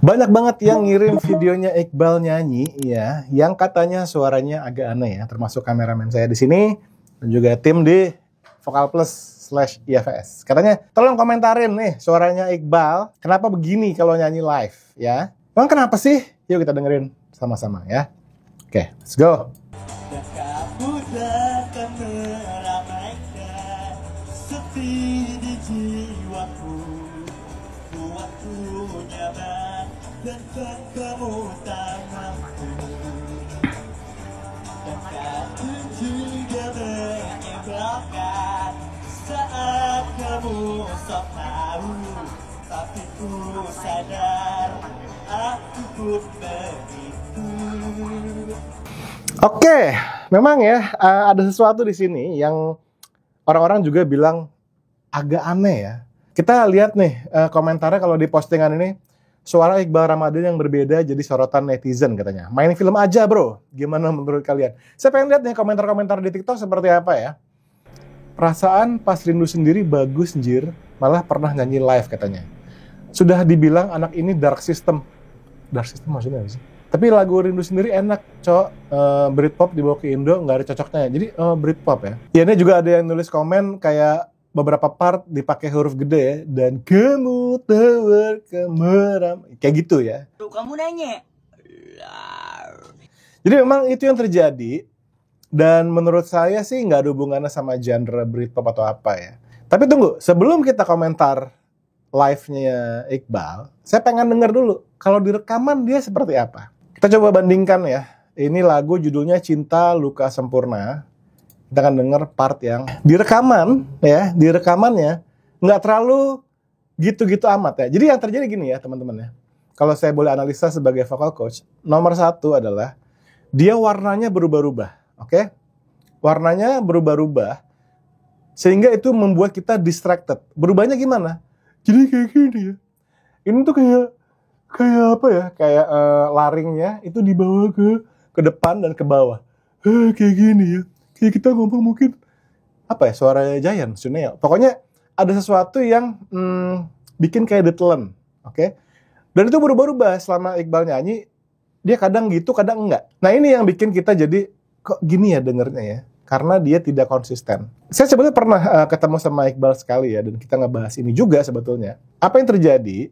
Banyak banget yang ngirim videonya Iqbal nyanyi, ya, yang katanya suaranya agak aneh ya, termasuk kameramen saya di sini dan juga tim di Vokal Plus/IFS. Katanya, tolong komentarin nih suaranya Iqbal, kenapa begini kalau nyanyi live, ya? Emang kenapa sih? Yuk kita dengerin sama-sama ya. Oke, let's go. Dan kamu tak mampu, dan kamu juga menyebalkan saat kamu sok tahu, tapi ku sadar aku pun begitu. Oke, memang ya ada sesuatu di sini yang orang-orang juga bilang agak aneh ya. Kita lihat nih komentarnya kalau di postingan ini. Suara Iqbal Ramadan yang berbeda jadi sorotan netizen katanya. Main film aja bro, gimana menurut kalian? Saya pengen lihat nih komentar-komentar di TikTok seperti apa ya. Perasaan pas rindu sendiri bagus njir, malah pernah nyanyi live katanya. Sudah dibilang anak ini dark system. Dark system maksudnya apa sih? Tapi lagu rindu sendiri enak, cok. Britpop dibawa ke Indo nggak ada cocoknya. Jadi Britpop ya. Ya ini juga ada yang nulis komen kayak beberapa part dipakai huruf gede ya, dan kamu kemeram kayak gitu ya. Kamu nanya. Jadi memang itu yang terjadi, dan menurut saya sih nggak ada hubungannya sama genre Britpop atau apa ya. Tapi tunggu, sebelum kita komentar live-nya Iqbal, saya pengen denger dulu kalau di rekaman dia seperti apa. Kita coba bandingkan ya. Ini lagu judulnya Cinta Luka Sempurna. Kita akan dengar part yang di rekaman ya, di rekamannya nggak terlalu gitu-gitu amat ya. Jadi yang terjadi gini ya teman-teman ya. Kalau saya boleh analisa sebagai vocal coach, nomor satu adalah dia warnanya berubah-ubah, oke? Warnanya berubah-ubah sehingga itu membuat kita distracted. Berubahnya gimana? Jadi kayak gini ya. Ini tuh kayak apa ya? Kayak laringnya itu dibawa ke depan dan ke bawah. Kayak gini ya. Kayak kita ngomong mungkin apa ya, suara Giant, Suneo. Pokoknya ada sesuatu yang bikin kayak ditelan, oke? Dan itu berubah-ubah selama Iqbal nyanyi, dia kadang gitu, kadang enggak. Nah ini yang bikin kita jadi, kok gini ya dengernya ya? Karena dia tidak konsisten. Saya sebenarnya pernah ketemu sama Iqbal sekali ya, dan kita ngebahas ini juga sebetulnya. Apa yang terjadi,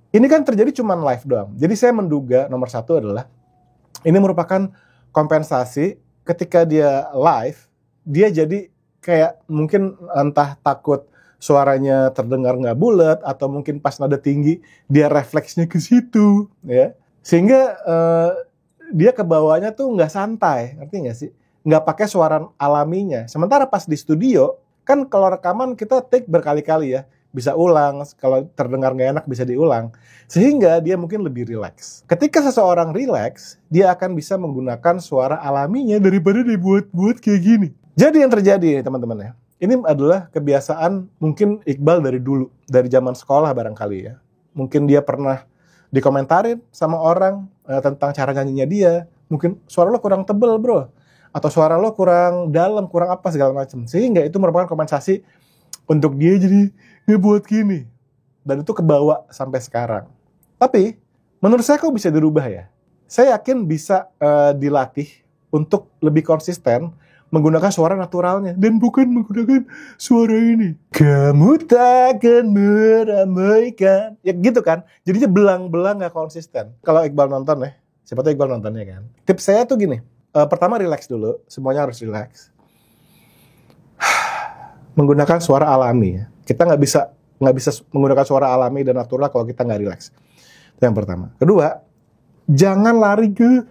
ini kan terjadi cuma live doang. Jadi saya menduga nomor satu adalah, ini merupakan kompensasi. Ketika dia live, dia jadi kayak mungkin entah takut suaranya terdengar nggak bulat, atau mungkin pas nada tinggi dia refleksnya ke situ, ya, sehingga dia kebawahnya tuh nggak santai, ngerti nggak sih? Nggak pakai suara alaminya. Sementara pas di studio, kan kalau rekaman kita take berkali-kali ya, bisa ulang, kalau terdengar nggak enak bisa diulang, sehingga dia mungkin lebih rileks. Ketika seseorang rileks, dia akan bisa menggunakan suara alaminya daripada dibuat-buat kayak gini. Jadi yang terjadi teman-teman ya, ini adalah kebiasaan mungkin Iqbal dari dulu, dari zaman sekolah barangkali ya. Mungkin dia pernah dikomentarin sama orang tentang cara nyanyinya dia, mungkin suara lo kurang tebel bro, atau suara lo kurang dalam, kurang apa segala macam, sehingga itu merupakan kompensasi untuk dia jadi ngebuat gini. Dan itu kebawa sampai sekarang. Tapi, menurut saya kok bisa dirubah ya? Saya yakin bisa dilatih untuk lebih konsisten menggunakan suara naturalnya. Dan bukan menggunakan suara ini. Kamu takkan meramaikan. Ya gitu kan? Jadinya belang-belang gak konsisten. Kalau Iqbal nonton ya, siapa tahu Iqbal nontonnya kan. Tips saya tuh gini. Pertama relax dulu. Semuanya harus relax. Menggunakan suara alami ya. Kita nggak bisa menggunakan suara alami dan natural kalau kita nggak rileks. Itu yang pertama. Kedua, jangan larinya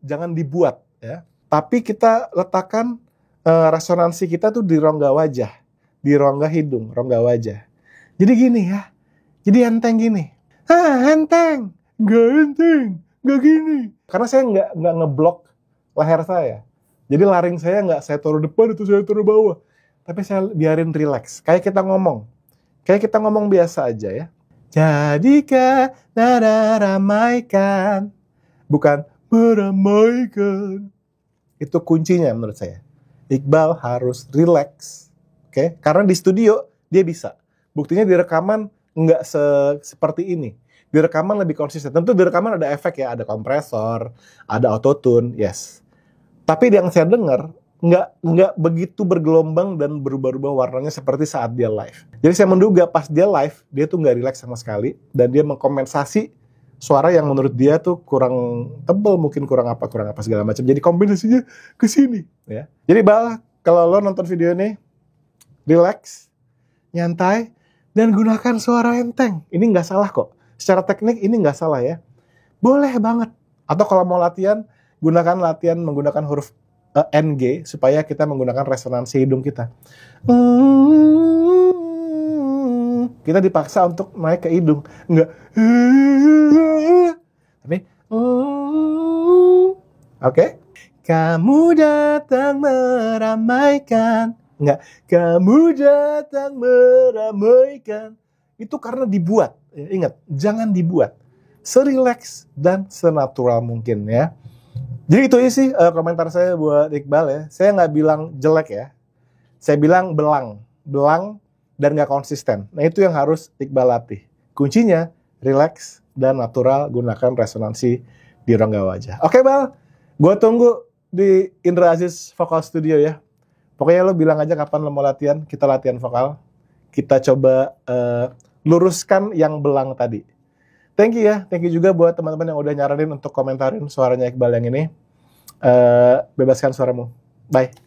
jangan dibuat ya. Tapi kita letakkan resonansi kita tuh di rongga wajah, di rongga hidung, rongga wajah. Jadi gini ya. Jadi enteng gini. Enteng, nggak gini. Karena saya nggak ngeblok leher saya. Jadi laring saya nggak saya taruh depan atau saya taruh bawah. Tapi saya biarin relax. Kayak kita ngomong biasa aja ya. Jadikah nada ramaikan, bukan meramaikan. Itu kuncinya menurut saya. Iqbal harus relax. Oke? Karena di studio dia bisa. Buktinya di rekaman seperti ini. Di rekaman lebih konsisten. Tentu di rekaman ada efek ya, ada kompresor, ada autotune, yes. Tapi yang saya dengar nggak begitu bergelombang dan berubah-ubah warnanya seperti saat dia live. Jadi saya menduga pas dia live, dia tuh nggak rileks sama sekali dan dia mengkompensasi suara yang menurut dia tuh kurang tebal, mungkin kurang apa segala macam. Jadi kombinasinya ke sini, ya. Jadi Bal, kalau lo nonton video ini, relax, nyantai, dan gunakan suara enteng. Ini nggak salah kok. Secara teknik ini nggak salah ya. Boleh banget. Atau kalau mau latihan, menggunakan huruf NG supaya kita menggunakan resonansi hidung kita. Kita dipaksa untuk naik ke hidung. Enggak. Tapi oke. Kamu datang meramaikan. Enggak. Kamu datang meramaikan. Itu karena dibuat. Ingat, jangan dibuat. Serileks dan senatural mungkin ya. Jadi itu sih komentar saya buat Iqbal ya. Saya nggak bilang jelek ya. Saya bilang belang dan nggak konsisten. Nah itu yang harus Iqbal latih. Kuncinya relax dan natural, gunakan resonansi di rongga wajah. Oke Bal, gue tunggu di Indra Aziz Vokal Studio ya. Pokoknya lo bilang aja kapan lo mau latihan, kita latihan vokal. Kita coba luruskan yang belang tadi. Thank you ya, thank you juga buat teman-teman yang udah nyaranin untuk komentarin suaranya Iqbal yang ini. Bebaskan suaramu. Bye.